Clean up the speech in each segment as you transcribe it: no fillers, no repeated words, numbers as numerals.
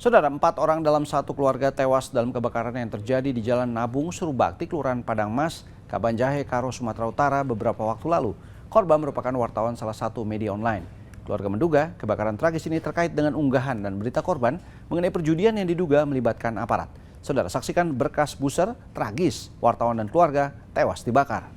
Saudara, 4 orang dalam satu keluarga tewas dalam kebakaran yang terjadi di Jalan Nabung, Surubakti, Kelurahan Padang Mas, Kabanjahe, Karo, Sumatera Utara beberapa waktu lalu. Korban merupakan wartawan salah satu media online. Keluarga menduga kebakaran tragis ini terkait dengan unggahan dan berita korban mengenai perjudian yang diduga melibatkan aparat. Saudara, saksikan berkas buser tragis, wartawan dan keluarga tewas dibakar.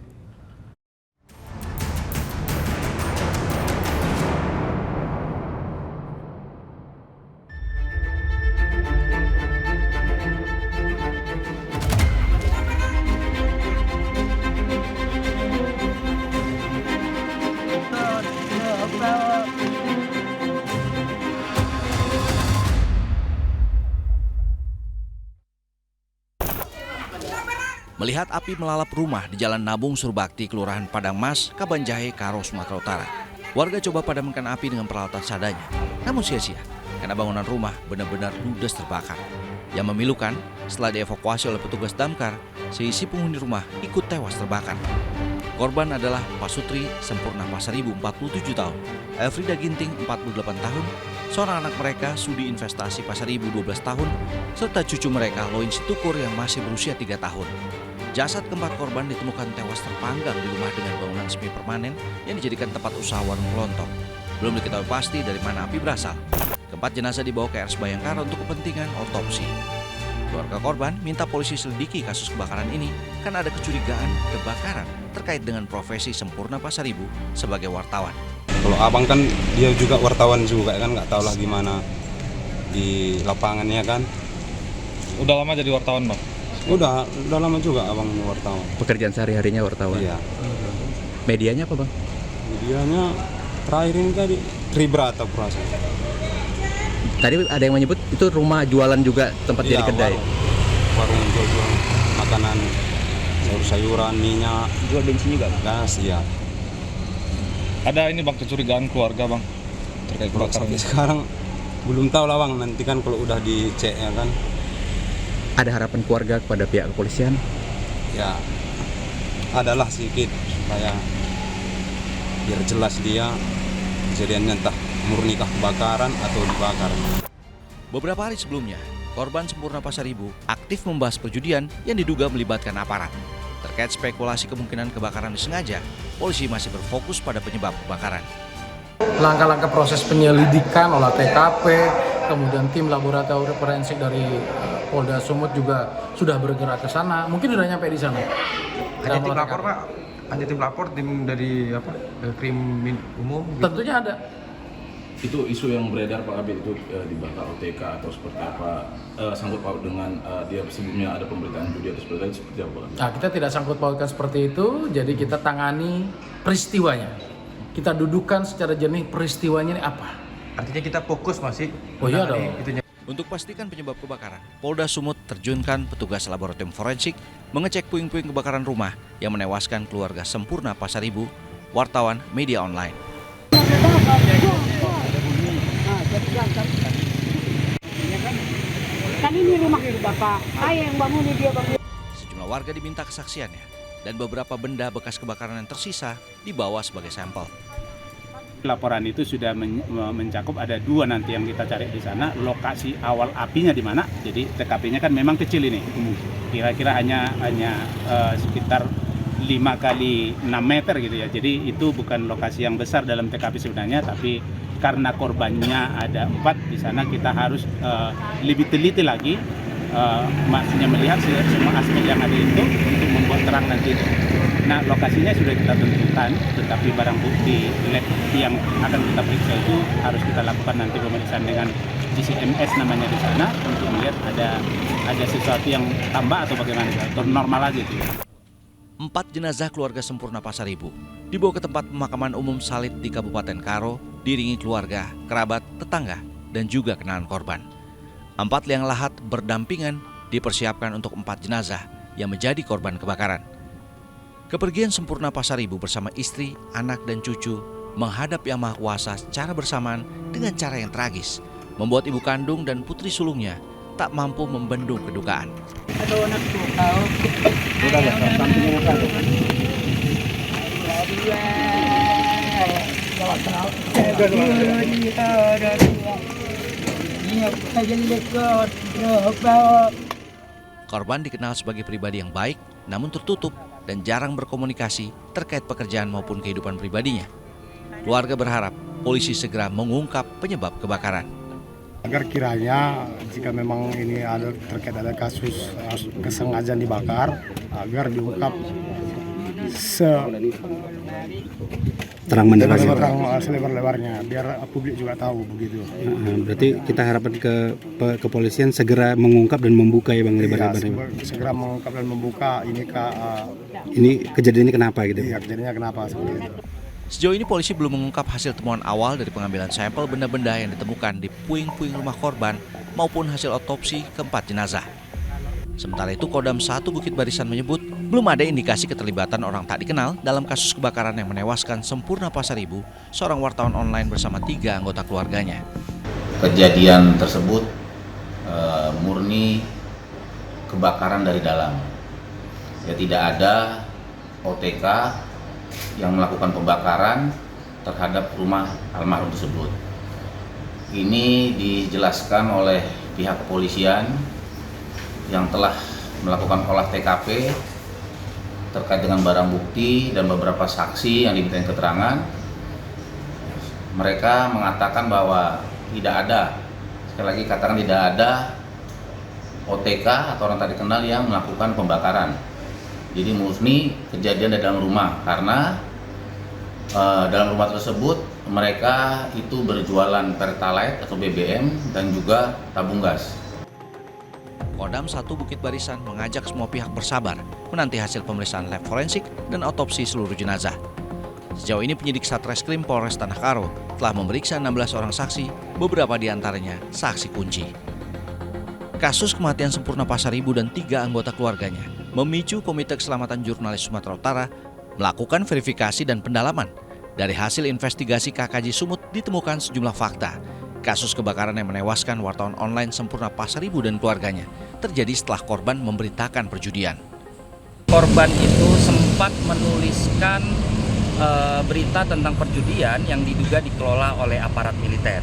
Melihat api melalap rumah di Jalan Nabung, Surubakti, Kelurahan Padang Mas, Kabanjahe, Karo, Sumatera Utara. Warga coba padamkan api dengan peralatan seadanya, namun sia-sia karena bangunan rumah benar-benar ludes terbakar. Yang memilukan, setelah dievakuasi oleh petugas damkar, seisi penghuni rumah ikut tewas terbakar. Korban adalah Pasutri Sempurna Pasaribu, 47 tahun, Elfrida Ginting, 48 tahun, seorang anak mereka Sudi Investasi Pasaribu, 12 tahun, serta cucu mereka Loin Situkur yang masih berusia 3 tahun. Jasad keempat korban ditemukan tewas terpanggang di rumah dengan bangunan semi permanen yang dijadikan tempat usaha warung kelontong. Belum diketahui pasti dari mana api berasal. Keempat jenazah dibawa ke RS Bayangkara untuk kepentingan otopsi. Keluarga korban minta polisi selidiki kasus kebakaran ini karena ada kecurigaan kebakaran terkait dengan profesi Sempurna Pasaribu sebagai wartawan. Kalau abang kan dia juga wartawan juga kan, nggak tahu lah gimana di lapangannya kan. Udah lama jadi wartawan, Bang? Udah lama juga abang wartawan. Pekerjaan sehari-harinya wartawan? Iya. Medianya apa, Bang? Medianya terakhir ini tadi Tribrata Prasa. Tadi ada yang menyebut itu rumah jualan juga, tempat jadi kedai? Warung jual makanan, sayur-sayuran, minyak. Jual bensin juga, Bang? Gas, iya. Ada ini, Bang, kecurigaan keluarga, Bang, terkait kebakaran ini? Sekarang belum tahu lah, Bang, nanti kan kalau udah dicek ya kan. Ada harapan keluarga kepada pihak kepolisian? Ya, adalah sedikit supaya biar jelas dia kejadiannya entah murnikah kebakaran atau dibakar. Beberapa hari sebelumnya, korban Sempurna Pasaribu aktif membahas perjudian yang diduga melibatkan aparat. Terkait spekulasi kemungkinan kebakaran disengaja, polisi masih berfokus pada penyebab kebakaran. Langkah-langkah proses penyelidikan olah TKP, kemudian tim laboratorium forensik dari Polda Sumut juga sudah bergerak ke sana. Mungkin sudah nyampe di sana. Ada tim lapor, Pak? Ada tim lapor, tim dari apa? Krim umum? Gitu. Tentunya ada. Itu isu yang beredar Pak Abid itu dibakar OTK atau seperti apa, sangkut paut dengan dia sebelumnya ada pemberitaan judi atau seperti apa? Nah, kita tidak sangkut pautkan seperti itu, jadi kita tangani peristiwanya. Kita dudukan secara jernih peristiwanya ini apa. Artinya kita fokus masih. Oh iya dong. Itunya. Untuk pastikan penyebab kebakaran, Polda Sumut terjunkan petugas laboratorium forensik mengecek puing-puing kebakaran rumah yang menewaskan keluarga Sempurna Pasaribu, wartawan media online. Kan ini rumah Bapak, saya yang bangun dia bangun. Sejumlah warga diminta kesaksiannya dan beberapa benda bekas kebakaran yang tersisa dibawa sebagai sampel. Laporan itu sudah mencakup ada 2 nanti yang kita cari di sana, lokasi awal apinya di mana. Jadi TKP-nya kan memang kecil ini, kira-kira hanya sekitar 5 kali 6 meter gitu ya. Jadi itu bukan lokasi yang besar dalam TKP sebenarnya, tapi karena korbannya ada 4 di sana, kita harus lebih teliti lagi, maksudnya melihat semua aspek yang ada itu untuk membuat terang nanti. Nah, lokasinya sudah kita tentukan, tetapi barang bukti lab yang akan kita periksa itu harus kita lakukan nanti pemeriksaan dengan GCMS namanya di sana untuk melihat ada sesuatu yang tambah atau bagaimana, atau normal aja itu. 4 jenazah keluarga Sempurna Pasaribu dibawa ke tempat pemakaman umum Salit di Kabupaten Karo, diiringi keluarga, kerabat, tetangga, dan juga kenalan korban. 4 liang lahat berdampingan dipersiapkan untuk 4 jenazah yang menjadi korban kebakaran. Kepergian Sempurna Pasaribu bersama istri, anak, dan cucu menghadap Yang Maha Kuasa secara bersamaan dengan cara yang tragis, membuat ibu kandung dan putri sulungnya tak mampu membendung kedukaan. Aduh, anak tahu. Udah ya, sampingnya satu. Korban dikenal sebagai pribadi yang baik, namun tertutup dan jarang berkomunikasi terkait pekerjaan maupun kehidupan pribadinya. Keluarga berharap polisi segera mengungkap penyebab kebakaran. Agar kiranya jika memang ini terkait ada kasus kesengajaan dibakar, agar diungkap selebar-lebarnya, biar publik juga tahu begitu. Berarti kita harapkan ke kepolisian segera mengungkap dan membuka ya Bang lebar-lebarnya. Segera mengungkap dan membuka ini kejadian ini kenapa gitu? Iya, kejadiannya kenapa seperti itu. Sejauh ini polisi belum mengungkap hasil temuan awal dari pengambilan sampel benda-benda yang ditemukan di puing-puing rumah korban maupun hasil otopsi keempat jenazah. Sementara itu, Kodam 1 Bukit Barisan menyebut belum ada indikasi keterlibatan orang tak dikenal dalam kasus kebakaran yang menewaskan Sempurna Pasaribu, seorang wartawan online bersama 3 anggota keluarganya. Kejadian tersebut murni kebakaran dari dalam. Ya, tidak ada OTK yang melakukan pembakaran terhadap rumah almarhum tersebut. Ini dijelaskan oleh pihak kepolisian yang telah melakukan olah TKP terkait dengan barang bukti dan beberapa saksi yang dimintain keterangan. Mereka mengatakan bahwa tidak ada, sekali lagi katakan tidak ada OTK atau orang tak dikenal yang melakukan pembakaran. Jadi murni kejadian di dalam rumah, karena dalam rumah tersebut mereka itu berjualan Pertalite atau BBM dan juga tabung gas. Kodam 1 Bukit Barisan mengajak semua pihak bersabar menanti hasil pemeriksaan lab forensik dan otopsi seluruh jenazah. Sejauh ini penyidik Satreskrim Polres Tanah Karo telah memeriksa 16 orang saksi, beberapa di antaranya saksi kunci. Kasus kematian Sempurna Pasaribu dan 3 anggota keluarganya memicu Komite Keselamatan Jurnalis Sumatera Utara melakukan verifikasi dan pendalaman. Dari hasil investigasi KKJ Sumut ditemukan sejumlah fakta. Kasus kebakaran yang menewaskan wartawan online Sempurna Pasaribu dan keluarganya terjadi setelah korban memberitakan perjudian. Korban itu sempat menuliskan berita tentang perjudian yang diduga dikelola oleh aparat militer.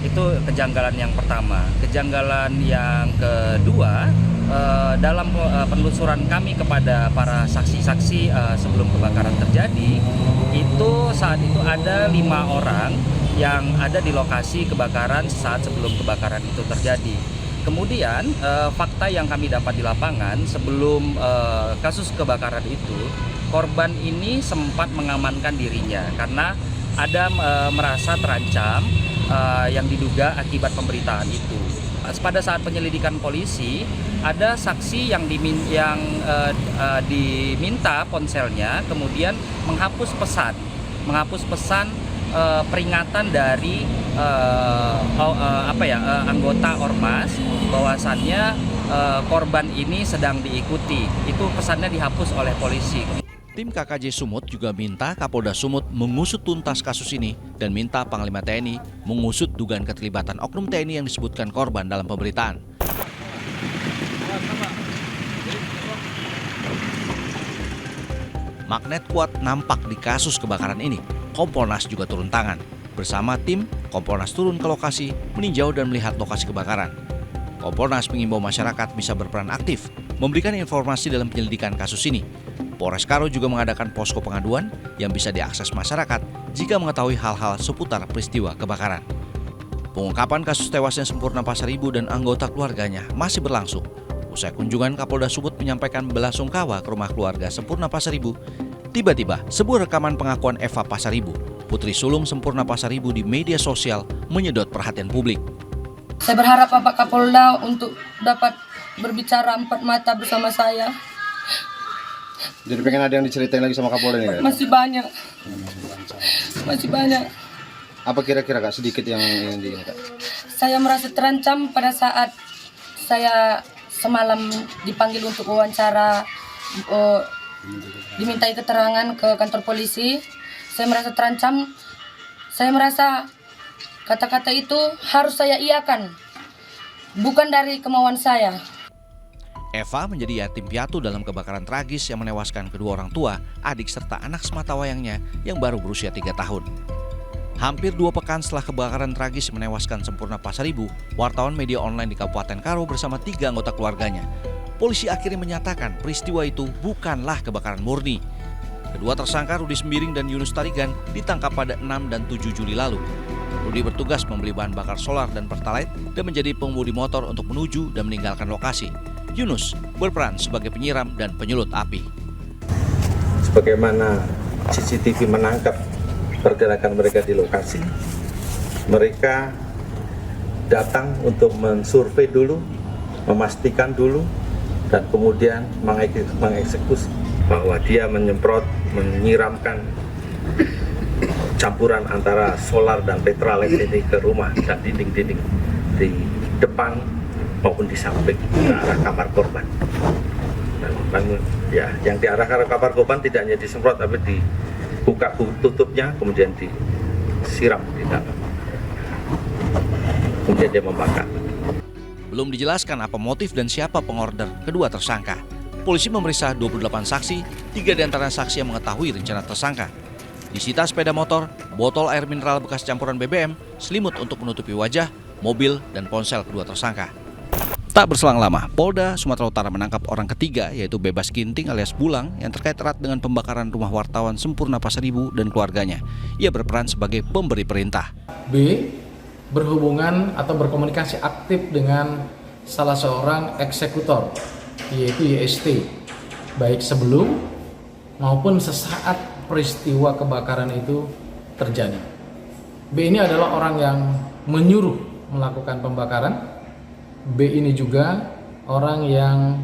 Itu kejanggalan yang pertama. Kejanggalan yang kedua, dalam penelusuran kami kepada para saksi-saksi sebelum kebakaran terjadi, itu saat itu ada 5 orang yang ada di lokasi kebakaran saat sebelum kebakaran itu terjadi. Kemudian fakta yang kami dapat di lapangan sebelum kasus kebakaran itu, korban ini sempat mengamankan dirinya karena ada merasa terancam yang diduga akibat pemberitaan itu. Pada saat penyelidikan polisi, ada saksi yang diminta ponselnya, kemudian menghapus pesan peringatan dari anggota ormas bahwasannya korban ini sedang diikuti. Itu pesannya dihapus oleh polisi. Tim KKJ Sumut juga minta Kapolda Sumut mengusut tuntas kasus ini dan minta Panglima TNI mengusut dugaan keterlibatan oknum TNI yang disebutkan korban dalam pemberitaan. Magnet kuat nampak di kasus kebakaran ini. Kompolnas juga turun tangan. Bersama tim, Kompolnas turun ke lokasi, meninjau dan melihat lokasi kebakaran. Kompolnas mengimbau masyarakat bisa berperan aktif, memberikan informasi dalam penyelidikan kasus ini. Polres Karo juga mengadakan posko pengaduan yang bisa diakses masyarakat jika mengetahui hal-hal seputar peristiwa kebakaran. Pengungkapan kasus tewasnya Sempurna Pasaribu dan anggota keluarganya masih berlangsung. Usai kunjungan, Kapolda Sumut menyampaikan belasungkawa ke rumah keluarga Sempurna Pasaribu. Tiba-tiba, sebuah rekaman pengakuan Eva Pasaribu, putri sulung Sempurna Pasaribu di media sosial menyedot perhatian publik. Saya berharap Bapak Kapolda untuk dapat berbicara 4 mata bersama saya. Jadi pengen ada yang diceritain lagi sama Kapolda nih, Kak? Masih banyak. Apa kira-kira, Kak, sedikit yang ingin Kak? Saya merasa terancam pada saat saya semalam dipanggil untuk wawancara, dimintai keterangan ke kantor polisi. Saya merasa terancam. Saya merasa kata-kata itu harus saya iakan, bukan dari kemauan saya. Eva menjadi yatim piatu dalam kebakaran tragis yang menewaskan kedua orang tua, adik serta anak sematawayangnya yang baru berusia 3 tahun. Hampir 2 pekan setelah kebakaran tragis menewaskan Sempurna Pasaribu, wartawan media online di Kabupaten Karo bersama 3 anggota keluarganya, polisi akhirnya menyatakan peristiwa itu bukanlah kebakaran murni. Kedua tersangka Rudi Sembiring dan Yunus Tarigan ditangkap pada 6 dan 7 Juli lalu. Rudi bertugas membeli bahan bakar solar dan pertalite dan menjadi pengemudi motor untuk menuju dan meninggalkan lokasi. Yunus berperan sebagai penyiram dan penyulut api. Sebagaimana CCTV menangkap pergerakan mereka di lokasi, mereka datang untuk mensurvei dulu, memastikan dulu, dan kemudian mengeksekusi bahwa dia menyiramkan campuran antara solar dan petralite ini ke rumah dan dinding-dinding di depan maupun di samping ke arah kamar korban. Dan ya, yang di arah kamar korban tidak hanya disemprot tapi dibuka tutupnya, kemudian disiram di dalam. Kemudian dia membakar. Belum dijelaskan apa motif dan siapa pengorder kedua tersangka. Polisi memeriksa 28 saksi, 3 diantara saksi yang mengetahui rencana tersangka. Disita sepeda motor, botol air mineral bekas campuran BBM, selimut untuk menutupi wajah, mobil, dan ponsel kedua tersangka. Tak berselang lama, Polda Sumatera Utara menangkap orang ketiga yaitu Bebas Ginting alias Bulang yang terkait erat dengan pembakaran rumah wartawan Sempurna Pasaribu dan keluarganya. Ia berperan sebagai pemberi perintah. B berhubungan atau berkomunikasi aktif dengan salah seorang eksekutor yaitu YST, baik sebelum maupun sesaat peristiwa kebakaran itu terjadi. B ini adalah orang yang menyuruh melakukan pembakaran. B ini juga orang yang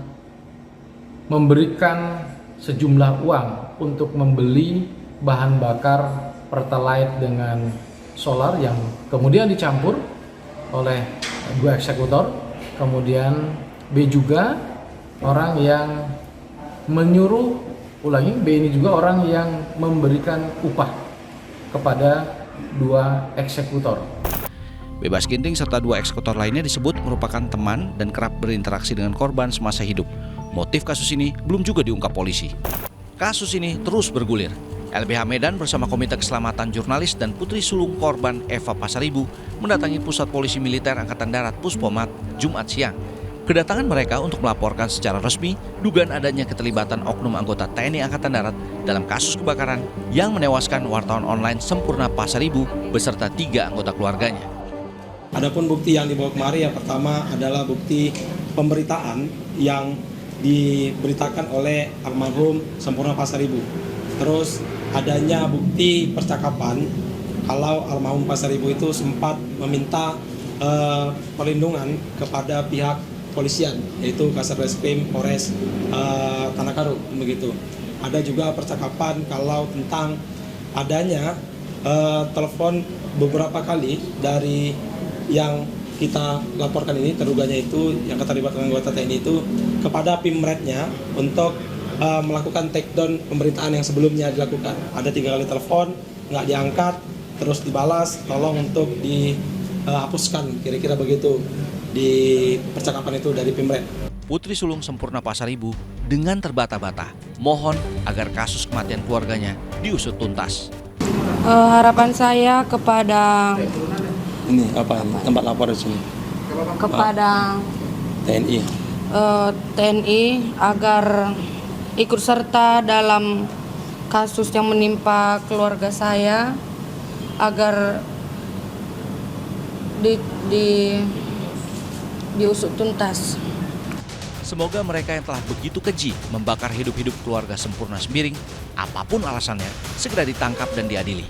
memberikan sejumlah uang untuk membeli bahan bakar pertalite dengan solar yang kemudian dicampur oleh 2 eksekutor. Kemudian B juga orang yang menyuruh, B ini juga orang yang memberikan upah kepada 2 eksekutor. Bebas Ginting serta 2 eksekutor lainnya disebut merupakan teman dan kerap berinteraksi dengan korban semasa hidup. Motif kasus ini belum juga diungkap polisi. Kasus ini terus bergulir. LBH Medan bersama Komite Keselamatan Jurnalis dan putri sulung korban Eva Pasaribu mendatangi Pusat Polisi Militer Angkatan Darat Puspomat Jumat siang. Kedatangan mereka untuk melaporkan secara resmi dugaan adanya keterlibatan oknum anggota TNI Angkatan Darat dalam kasus kebakaran yang menewaskan wartawan online Sempurna Pasaribu beserta 3 anggota keluarganya. Adapun bukti yang dibawa kemari yang pertama adalah bukti pemberitaan yang diberitakan oleh almarhum Sempurna Pasaribu. Terus adanya bukti percakapan kalau almarhum Pasaribu itu sempat meminta perlindungan kepada pihak polisian, yaitu Kasat-Reskrim Polres Tanah Karo begitu. Ada juga percakapan kalau tentang adanya telepon beberapa kali dari yang kita laporkan ini, terduganya itu yang keterlibatan anggota TNI itu kepada Pimretnya untuk melakukan take down pemberitaan yang sebelumnya dilakukan. Ada 3 kali telepon, nggak diangkat, terus dibalas, tolong untuk dihapuskan, kira-kira begitu di percakapan itu dari Pimret. Putri sulung Sempurna Pasaribu dengan terbata-bata mohon agar kasus kematian keluarganya diusut tuntas. Harapan saya kepada tempat lapor di sini kepada TNI agar ikut serta dalam kasus yang menimpa keluarga saya, agar diusut tuntas. Semoga mereka yang telah begitu keji membakar hidup-hidup keluarga Sempurna Sembiring, apapun alasannya, segera ditangkap dan diadili.